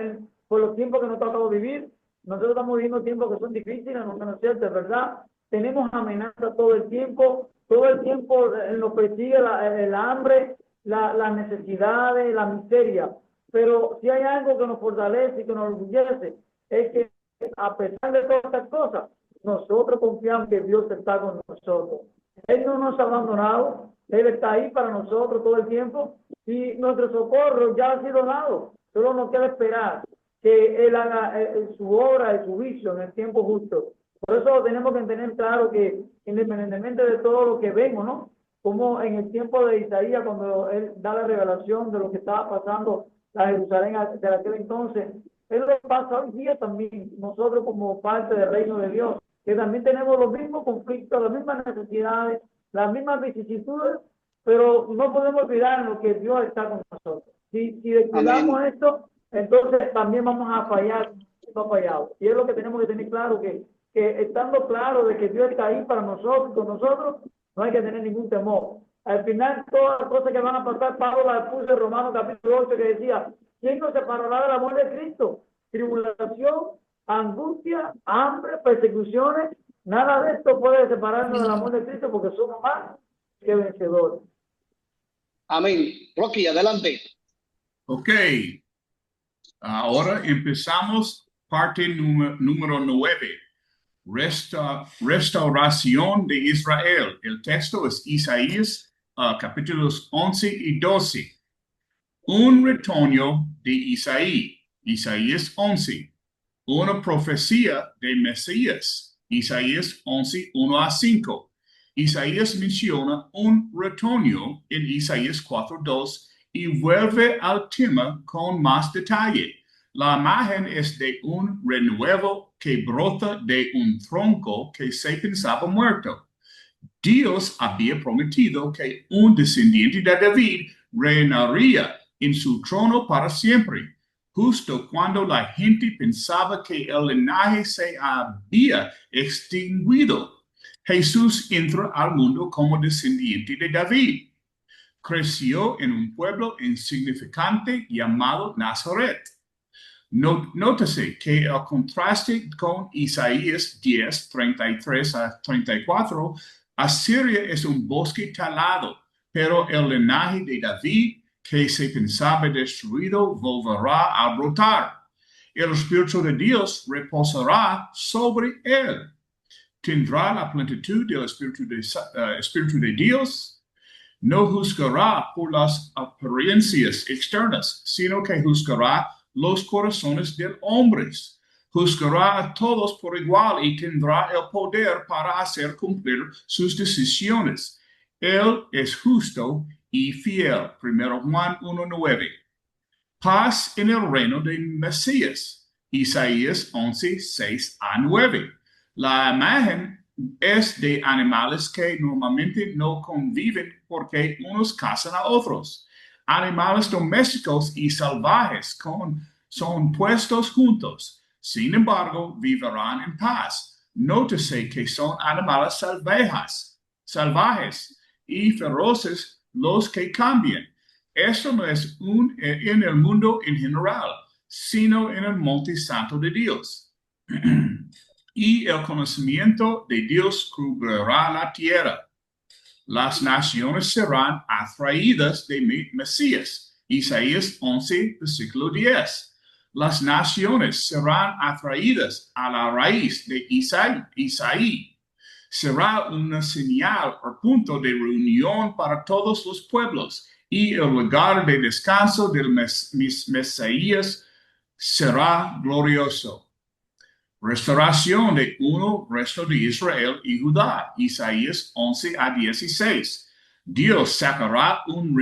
por los tiempos que nos ha tocado vivir. Nosotros estamos viviendo tiempos que son difíciles, no es cierto, es verdad. Tenemos amenazas todo el tiempo nos persigue el hambre, las necesidades, la miseria. Pero si hay algo que nos fortalece y que nos orgullece, es que a pesar de todas estas cosas, nosotros confiamos que Dios está con nosotros. Él no nos ha abandonado, Él está ahí para nosotros todo el tiempo y nuestro socorro ya ha sido dado. Solo nos queda esperar que Él haga su obra y su juicio en el tiempo justo. Por eso tenemos que tener claro que independientemente de todo lo que vemos, ¿no? Como en el tiempo de Isaías, cuando él da la revelación de lo que estaba pasando a Jerusalén de aquel entonces, él lo pasa hoy día también, nosotros como parte del reino de Dios, que también tenemos los mismos conflictos, las mismas necesidades, las mismas vicisitudes, pero no podemos olvidar lo que Dios está con nosotros. Si descuidamos esto, entonces también vamos a fallar, no fallado. Y es lo que tenemos que tener claro, que estando claro de que Dios está ahí para nosotros, con nosotros, no hay que tener ningún temor. Al final, todas las cosas que van a pasar, Pablo las puso en Romanos capítulo 8, que decía, ¿quién nos separará del amor de Cristo? Tribulación, angustia, hambre, persecuciones, nada de esto puede separarnos del amor de Cristo porque somos más que vencedores. Amén. Rocky, adelante. Ok, ahora empezamos parte número 9. Restauración de Israel. El texto es Isaías capítulos 11 y 12. Un retoño de Isaías 11. Una profecía de Mesías, Isaías 11, 1 a 5. Isaías menciona un retoño en Isaías 4, 2 y vuelve al tema con más detalle. La imagen es de un renuevo que brota de un tronco que se pensaba muerto. Dios había prometido que un descendiente de David reinaría en su trono para siempre. Justo cuando la gente pensaba que el linaje se había extinguido, Jesús entra al mundo como descendiente de David. Creció en un pueblo insignificante llamado Nazaret. Nótese que el contraste con Isaías 10, 33 a 34, Asiria es un bosque talado, pero el linaje de David, que se pensaba destruido, volverá a brotar. El Espíritu de Dios reposará sobre él. Tendrá la plenitud del Espíritu de Dios. No juzgará por las apariencias externas, sino que juzgará los corazones de hombres. Juzgará a todos por igual y tendrá el poder para hacer cumplir sus decisiones. Él es justo y fiel. 1 Juan 1:9. Paz en el reino de Mesías. Isaías 11, 6 a 9. La imagen es de animales que normalmente no conviven porque unos cazan a otros. Animales domésticos y salvajes son puestos juntos. Sin embargo, vivirán en paz. Nótese que son animales salvajes y feroces los que cambian. Esto no es en el mundo en general, sino en el monte santo de Dios. Y el conocimiento de Dios cubrirá la tierra. Las naciones serán atraídas de Mesías. Isaías 11, versículo 10. Las naciones serán atraídas a la raíz de Isaí. Será una señal o punto de reunión para todos los pueblos y el lugar de descanso del Mesías será glorioso. Restauración de resto de Israel y Judá. Isaías 11 a 16. Dios sacará un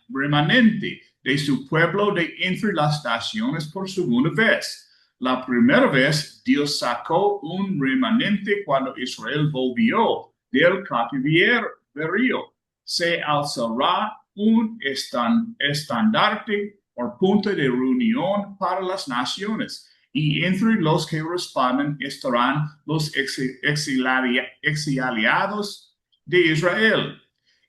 remanente de su pueblo de entre las naciones por segunda vez. La primera vez Dios sacó un remanente cuando Israel volvió del cautiverio. Se alzará un estandarte o punto de reunión para las naciones. Y entre los que responden estarán los exiliados de Israel.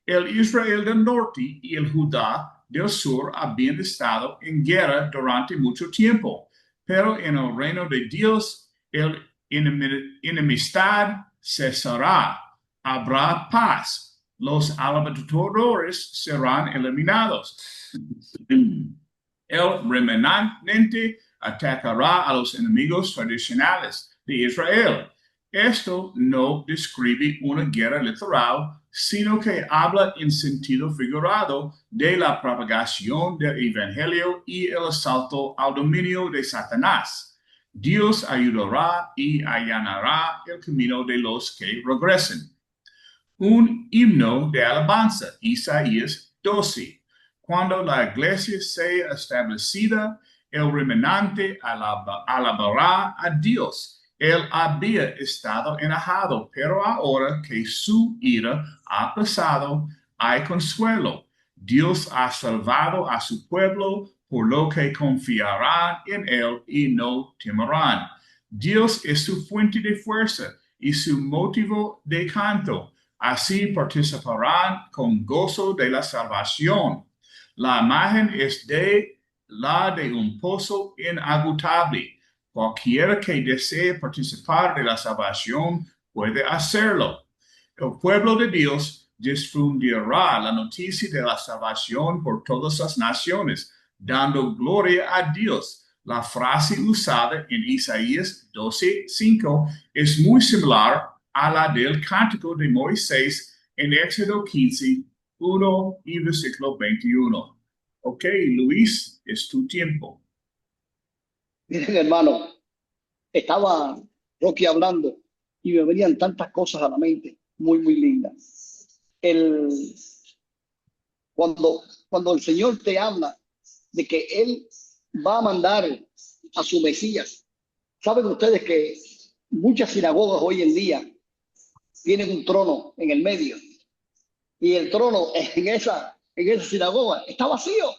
El Israel del norte y el Judá del sur habían estado en guerra durante mucho tiempo, pero en el reino de Dios la enemistad cesará, habrá paz, los alabadores serán eliminados. El remanente atacará a los enemigos tradicionales de Israel. Esto no describe una guerra literal, sino que habla en sentido figurado de la propagación del evangelio y el asalto al dominio de Satanás. Dios ayudará y allanará el camino de los que regresen. Un himno de alabanza, Isaías 12. Cuando la iglesia sea establecida, el remanente alabará a Dios. Él había estado enojado, pero ahora que su ira ha pasado, hay consuelo. Dios ha salvado a su pueblo, por lo que confiarán en él y no temerán. Dios es su fuente de fuerza y su motivo de canto. Así participarán con gozo de la salvación. La imagen es de la de un pozo inagotable. Cualquiera que desee participar de la salvación puede hacerlo. El pueblo de Dios difundirá la noticia de la salvación por todas las naciones, dando gloria a Dios. La frase usada en Isaías 12:5 es muy similar a la del cántico de Moisés en Éxodo 15:1 y versículo 21. Ok, Luis, es tu tiempo. Miren, hermano, estaba Rocky hablando y me venían tantas cosas a la mente, muy, muy lindas. Cuando el Señor te habla de que Él va a mandar a su Mesías, saben ustedes que muchas sinagogas hoy en día tienen un trono en el medio y el trono en esa sinagoga está vacío.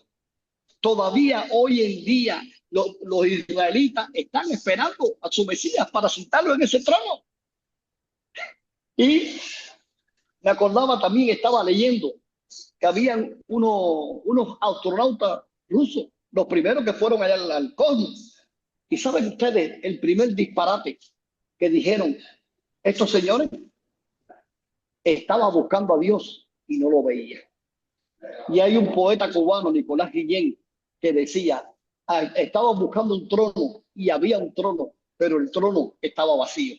Todavía hoy en día los israelitas están esperando a su Mesías para sentarlo en ese trono. Y me acordaba también, estaba leyendo que habían unos astronautas rusos, los primeros que fueron allá al cosmos. Y saben ustedes, el primer disparate que dijeron estos señores, estaba buscando a Dios y no lo veía. Y hay un poeta cubano, Nicolás Guillén, que decía, estaba buscando un trono y había un trono, pero el trono estaba vacío.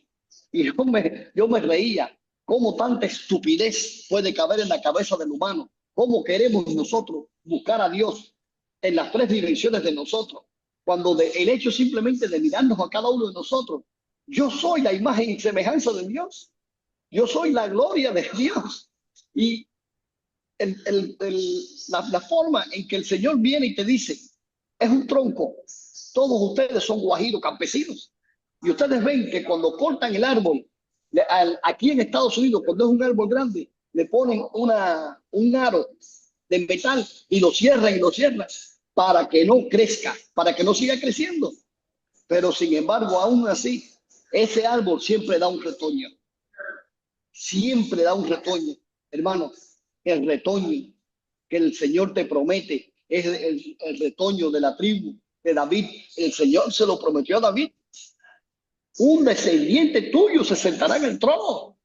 Y yo me reía, cómo tanta estupidez puede caber en la cabeza del humano, cómo queremos nosotros buscar a Dios en las tres dimensiones de nosotros, cuando el hecho simplemente de mirarnos a cada uno de nosotros, yo soy la imagen y semejanza de Dios, yo soy la gloria de Dios. Y la forma en que el Señor viene y te dice, es un tronco, todos ustedes son guajiros campesinos, y ustedes ven que cuando cortan el árbol, aquí en Estados Unidos, cuando es un árbol grande, le ponen un aro de metal y lo cierran para que no crezca, para que no siga creciendo. Pero sin embargo, aún así, ese árbol siempre da un retoño. Siempre da un retoño. Hermano, el retoño que el Señor te promete es el retoño de la tribu de David. El Señor se lo prometió a David. Un descendiente tuyo se sentará en el trono.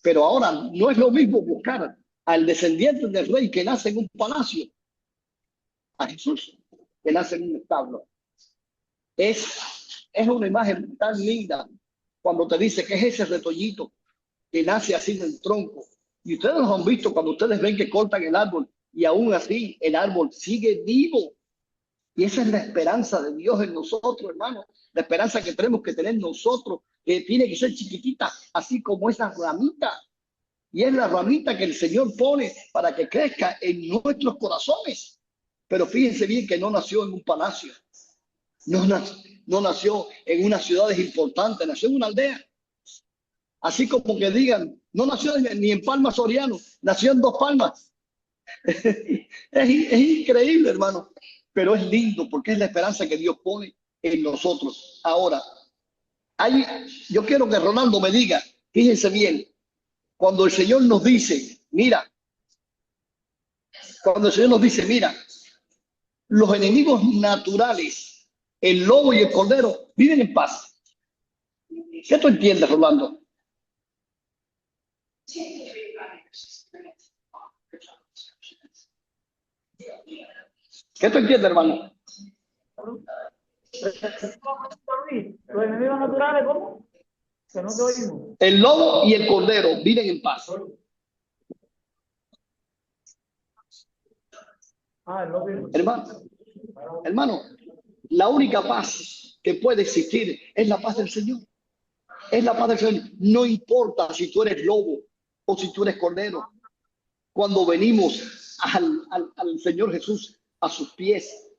Pero ahora no es lo mismo buscar al descendiente del rey que nace en un palacio, a Jesús que nace en un establo. Es una imagen tan linda cuando te dice que es ese retoñito que nace así del tronco. Y ustedes lo han visto cuando ustedes ven que cortan el árbol y aún así el árbol sigue vivo. Y esa es la esperanza de Dios en nosotros, hermano. La esperanza que tenemos que tener nosotros, que tiene que ser chiquitita, así como esa ramita. Y es la ramita que el Señor pone para que crezca en nuestros corazones. Pero fíjense bien que no nació en un palacio. No nació en unas ciudades importantes, nació en una aldea. Así como que digan, no nació ni en Palma Soriano, nació en Dos Palmas. Es increíble, hermano, pero es lindo porque es la esperanza que Dios pone en nosotros. Ahora, yo quiero que Ronaldo me diga, fíjense bien, cuando el Señor nos dice, mira, los enemigos naturales, el lobo y el cordero, viven en paz. ¿Qué tú entiendes, Rolando? ¿Qué tú entiendes, hermano? Los enemigos naturales, ¿cómo? Que no te oímos. El lobo y el cordero viven en paz. Hermano, la única paz que puede existir es la paz del Señor. Es la paz del Señor. No importa si tú eres lobo o si tú eres cordero. Cuando venimos al Señor Jesús a sus pies,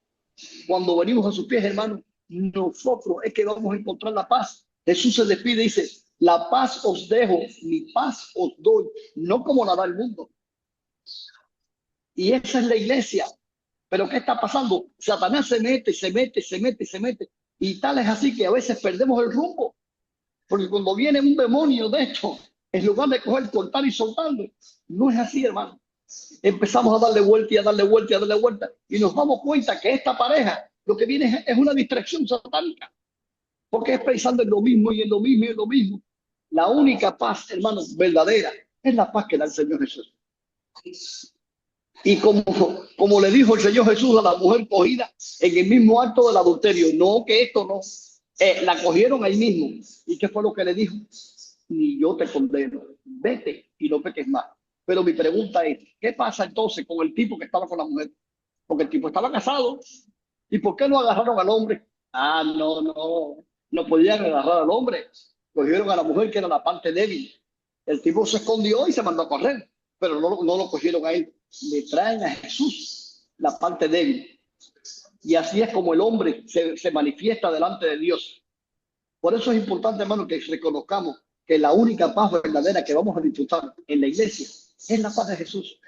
cuando venimos a sus pies, hermano, nosotros es que vamos a encontrar la paz. Jesús se despide y dice, la paz os dejo, mi paz os doy, no como la da el mundo. Y esa es la iglesia. Pero ¿qué está pasando? Satanás se mete. Y tal es así que a veces perdemos el rumbo. Porque cuando viene un demonio de esto En lugar de coger, cortar y soltarlo. No es así, hermano. Empezamos a darle vuelta y a darle vuelta y a darle vuelta. Y nos damos cuenta que esta pareja lo que viene es una distracción satánica. Porque es pensando en lo mismo y en lo mismo y en lo mismo. La única paz, hermano, verdadera, es la paz que da el Señor Jesús. Y como le dijo el Señor Jesús a la mujer cogida en el mismo acto del adulterio, no que esto no, la cogieron ahí mismo. ¿Y qué fue lo que le dijo? Ni yo te condeno, vete y no peques más. Pero mi pregunta es, ¿qué pasa entonces con el tipo que estaba con la mujer? Porque el tipo estaba casado. ¿Y por qué no agarraron al hombre? Ah, no podían agarrar al hombre. Cogieron a la mujer, que era la parte débil. El tipo se escondió y se mandó a correr, pero no lo cogieron a él. Le traen a Jesús la parte débil. Y así es como el hombre se manifiesta delante de Dios. Por eso es importante, hermano, que reconozcamos que la única paz verdadera que vamos a disfrutar en la iglesia es la paz de Jesús.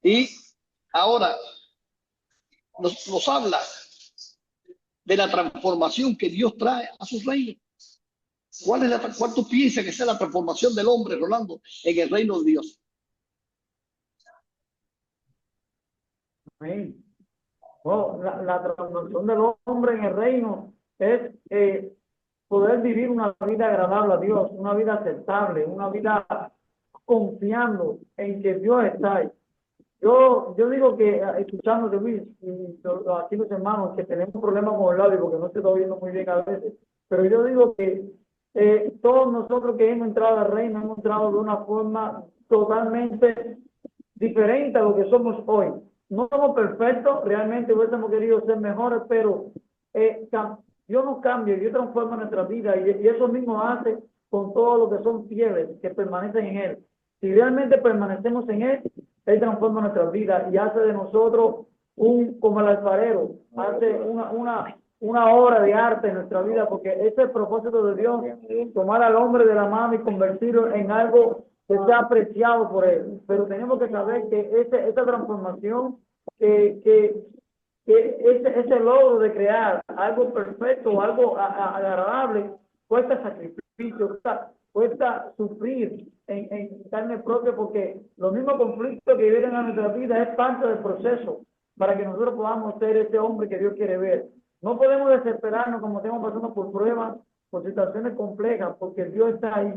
Y ahora nos habla de la transformación que Dios trae a su reino. ¿Cuál tú piensas que sea la transformación del hombre, Rolando, en el reino de Dios? Amén. Bueno, la transformación del hombre en el reino es poder vivir una vida agradable a Dios, una vida aceptable, una vida confiando en que Dios está ahí. Yo digo que, escuchando de Luis y aquí los hermanos que tenemos problemas con el labio porque no se está oyendo muy bien a veces, pero yo digo que todos nosotros que hemos entrado al reino hemos entrado de una forma totalmente diferente a lo que somos hoy. No somos perfectos, realmente hubiésemos querido ser mejores, pero Dios nos cambia, Dios transforma nuestra vida y eso mismo hace con todos los que son fieles, que permanecen en Él. Si realmente permanecemos en Él, Él transforma nuestra vida y hace de nosotros como el alfarero, hace una obra de arte en nuestra vida, porque ese es el propósito de Dios, tomar al hombre de la mano y convertirlo en algo que sea apreciado por Él. Pero tenemos que saber que esa transformación, que ese logro de crear algo perfecto, algo agradable, cuesta sacrificio, cuesta sufrir en carne propia, porque los mismos conflictos que vienen a nuestra vida es parte del proceso para que nosotros podamos ser ese hombre que Dios quiere ver. No podemos desesperarnos como estamos pasando por pruebas, por situaciones complejas, porque Dios está ahí.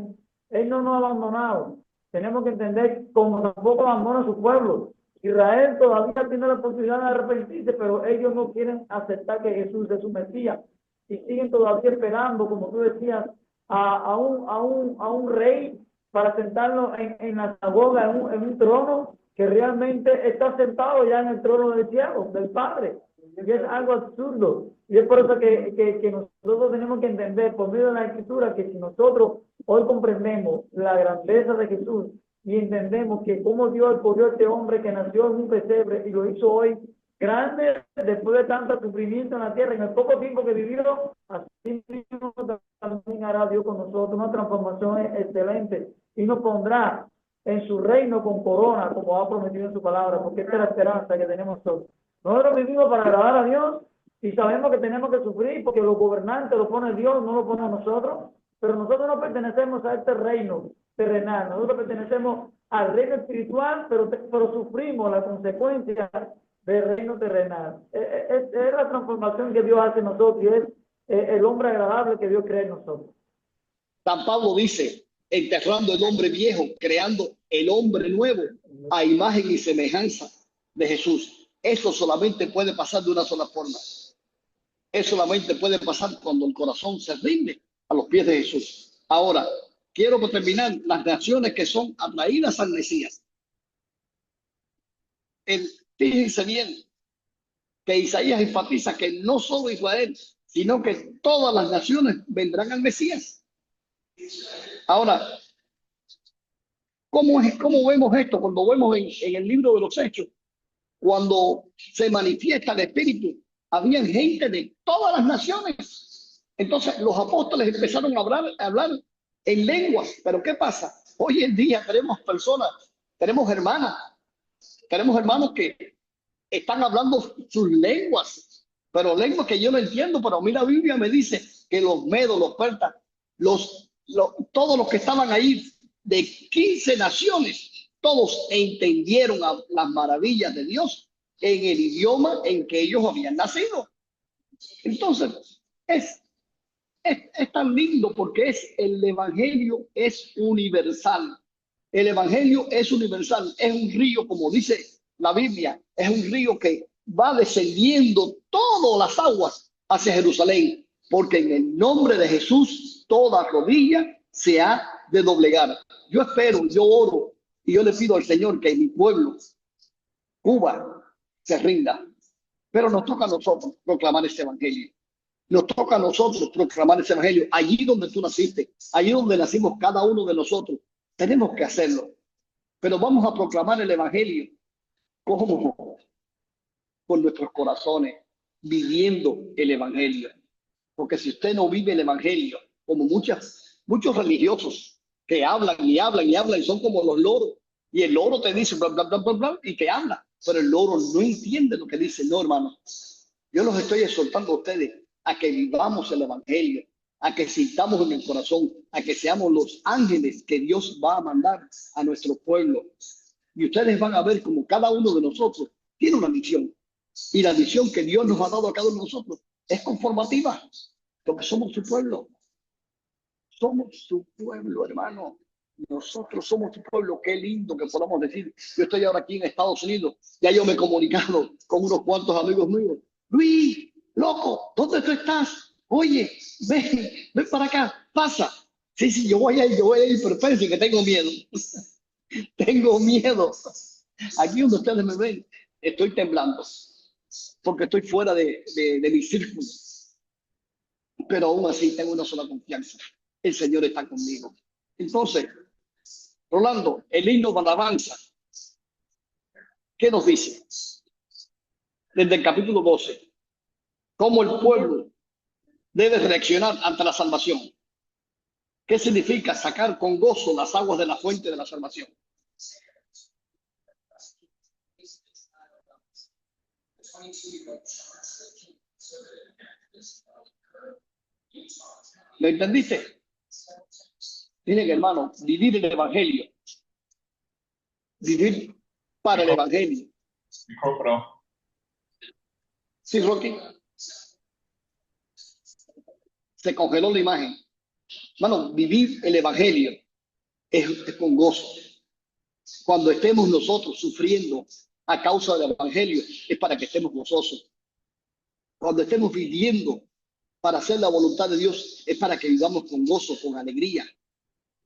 Él no nos ha abandonado. Tenemos que entender como tampoco abandona a su pueblo. Israel todavía tiene la oportunidad de arrepentirse, pero ellos no quieren aceptar que Jesús es su Mesías y siguen todavía esperando, como tú decías, a un rey para sentarlo en la sinagoga, en un trono que realmente está sentado ya en el trono del cielo, del Padre. Y es algo absurdo. Y es por eso que nosotros tenemos que entender por medio de la Escritura que si nosotros hoy comprendemos la grandeza de Jesús y entendemos que cómo Dios escogió a este hombre que nació en un pesebre y lo hizo hoy grande después de tanto sufrimiento en la tierra, en el poco tiempo que vivió, así mismo también hará Dios con nosotros una transformación excelente y nos pondrá en su reino con corona, como ha prometido en su palabra, porque esta es la esperanza que tenemos todos. Nosotros vivimos para agradar a Dios y sabemos que tenemos que sufrir porque los gobernantes lo pone Dios, no lo pone nosotros, pero nosotros no pertenecemos a este reino terrenal, nosotros pertenecemos al reino espiritual, pero sufrimos la consecuencia del reino terrenal. Es la transformación que Dios hace en nosotros y es el hombre agradable que Dios crea en nosotros. San Pablo dice, enterrando el hombre viejo, creando el hombre nuevo a imagen y semejanza de Jesús. Eso solamente puede pasar de una sola forma. Eso solamente puede pasar cuando el corazón se rinde a los pies de Jesús. Ahora, quiero terminar las naciones que son atraídas al Mesías. Fíjense bien que Isaías enfatiza que no solo Israel, sino que todas las naciones vendrán al Mesías. Ahora, ¿cómo vemos esto? Cuando vemos en el libro de los Hechos, cuando se manifiesta el Espíritu, había gente de todas las naciones. Entonces los apóstoles empezaron a hablar en lenguas. Pero ¿qué pasa? Hoy en día tenemos personas, tenemos hermanos que están hablando sus lenguas, pero lenguas que yo no entiendo. Pero a mí la Biblia me dice que los medos, los persas, todos los que estaban ahí de 15 naciones. Todos entendieron las maravillas de Dios en el idioma en que ellos habían nacido. Entonces, es tan lindo porque el evangelio es universal. El evangelio es universal, es un río, como dice la Biblia, es un río que va descendiendo todas las aguas hacia Jerusalén, porque en el nombre de Jesús toda rodilla se ha de doblegar. Yo espero, yo oro y yo le pido al Señor que mi pueblo, Cuba, se rinda. Pero nos toca a nosotros proclamar este evangelio. Nos toca a nosotros proclamar ese evangelio. Allí donde tú naciste, allí donde nacimos cada uno de nosotros, tenemos que hacerlo. Pero vamos a proclamar el evangelio. ¿Cómo? Con nuestros corazones, viviendo el evangelio. Porque si usted no vive el evangelio, como muchos religiosos que hablan y hablan y hablan, y son como los loros. Y el loro te dice bla, bla, bla, bla, bla, y te habla. Pero el loro no entiende lo que dice. No, hermano. Yo los estoy exhortando a ustedes a que vivamos el evangelio, a que sintamos en el corazón, a que seamos los ángeles que Dios va a mandar a nuestro pueblo. Y ustedes van a ver como cada uno de nosotros tiene una misión. Y la misión que Dios nos ha dado a cada uno de nosotros es conformativa, porque somos su pueblo. Somos su pueblo, hermano. Nosotros somos su pueblo. Qué lindo que podamos decir. Yo estoy ahora aquí en Estados Unidos. Ya yo me he comunicado con unos cuantos amigos míos. Luis, loco, ¿dónde tú estás? Oye, ven para acá, pasa. Sí, yo voy a ir, pero espérense que tengo miedo. Tengo miedo. Aquí donde ustedes me ven, estoy temblando, porque estoy fuera de mi círculo. Pero aún así tengo una sola confianza. El Señor está conmigo. Entonces, Rolando, el himno de alabanza, ¿qué nos dice? Desde el capítulo 12, cómo el pueblo debe reaccionar ante la salvación. ¿Qué significa sacar con gozo las aguas de la fuente de la salvación? ¿Lo entendiste? Miren, hermano, vivir el evangelio, vivir para el evangelio. Sí, Rocky. Se congeló la imagen. Hermano, vivir el evangelio es con gozo. Cuando estemos nosotros sufriendo a causa del evangelio, es para que estemos gozosos. Cuando estemos viviendo para hacer la voluntad de Dios, es para que vivamos con gozo, con alegría.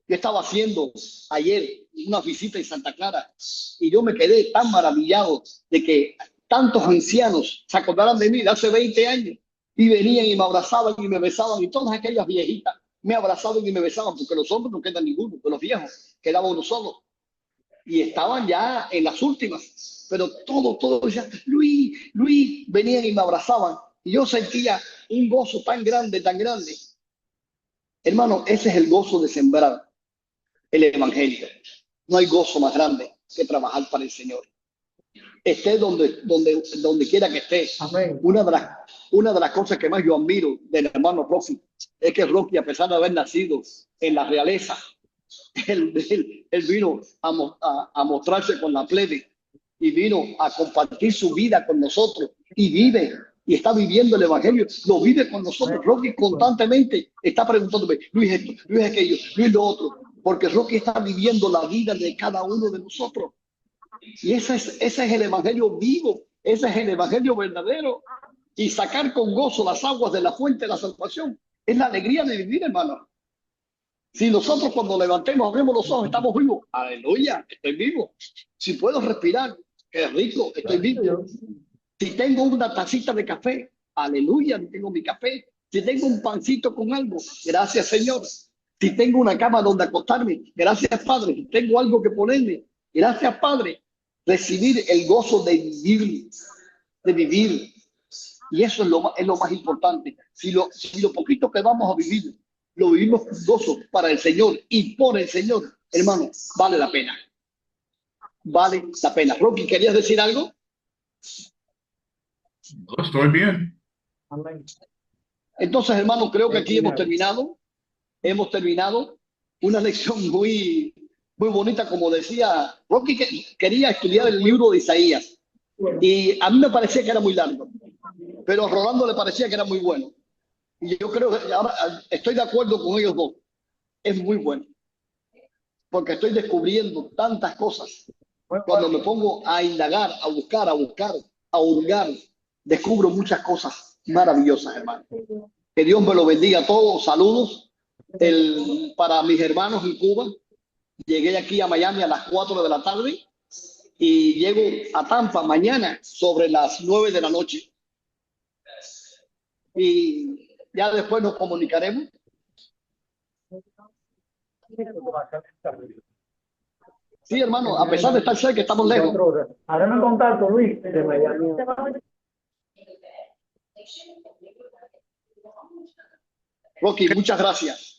Yo estaba haciendo ayer una visita en Santa Clara y yo me quedé tan maravillado de que tantos ancianos se acordaran de mí de hace 20 años y venían y me abrazaban y me besaban, y todas aquellas viejitas me abrazaban y me besaban, porque los hombres no quedan ninguno, pero los viejos quedaba uno solo y estaban ya en las últimas, pero todo decían, Luis, venían y me abrazaban y yo sentía un gozo tan grande, hermano. Ese es el gozo de sembrar el evangelio. No hay gozo más grande que trabajar para el Señor. Esté donde quiera que esté. Amén. Una de las cosas que más yo admiro del hermano Rocky es que Rocky, a pesar de haber nacido en la realeza, él vino a mostrarse con la plebe y vino a compartir su vida con nosotros y vive y está viviendo el evangelio, lo vive con nosotros. Rocky constantemente está preguntándome, Luis esto, Luis aquello, Luis lo otro, porque Rocky está viviendo la vida de cada uno de nosotros. Y ese es el evangelio vivo, ese es el evangelio verdadero. Y sacar con gozo las aguas de la fuente de la salvación es la alegría de vivir, hermano. Si nosotros cuando levantemos, abrimos los ojos, estamos vivos, aleluya, estoy vivo. Si puedo respirar, qué rico, estoy vivo. Si tengo una tacita de café, aleluya, tengo mi café. Si tengo un pancito con algo, gracias Señor. Si tengo una cama donde acostarme, gracias Padre. Si tengo algo que ponerme, gracias Padre. Recibir el gozo de vivir. Y eso es lo más importante. Si lo poquito que vamos a vivir, lo vivimos con gozo para el Señor y por el Señor, hermano, vale la pena. Vale la pena. Rocky, ¿querías decir algo? No, estoy bien. Amén. Entonces, hermano, creo que aquí hemos terminado una lección muy muy bonita, como decía Rocky, que quería estudiar el libro de Isaías. Y a mí me parecía que era muy largo, pero a Rolando le parecía que era muy bueno. Y yo creo que ahora estoy de acuerdo con ellos dos. Es muy bueno, porque estoy descubriendo tantas cosas. Cuando me pongo a indagar, a buscar, a hurgar, descubro muchas cosas maravillosas, hermano. Que Dios me lo bendiga a todos. Saludos para mis hermanos en Cuba. Llegué aquí a Miami a las 4 de la tarde y llego a Tampa mañana sobre las 9 de la noche. Y ya después nos comunicaremos. Sí, hermano, a pesar de estar cerca, estamos lejos. Hágame en contacto, Luis, de Miami. Rocky, muchas gracias.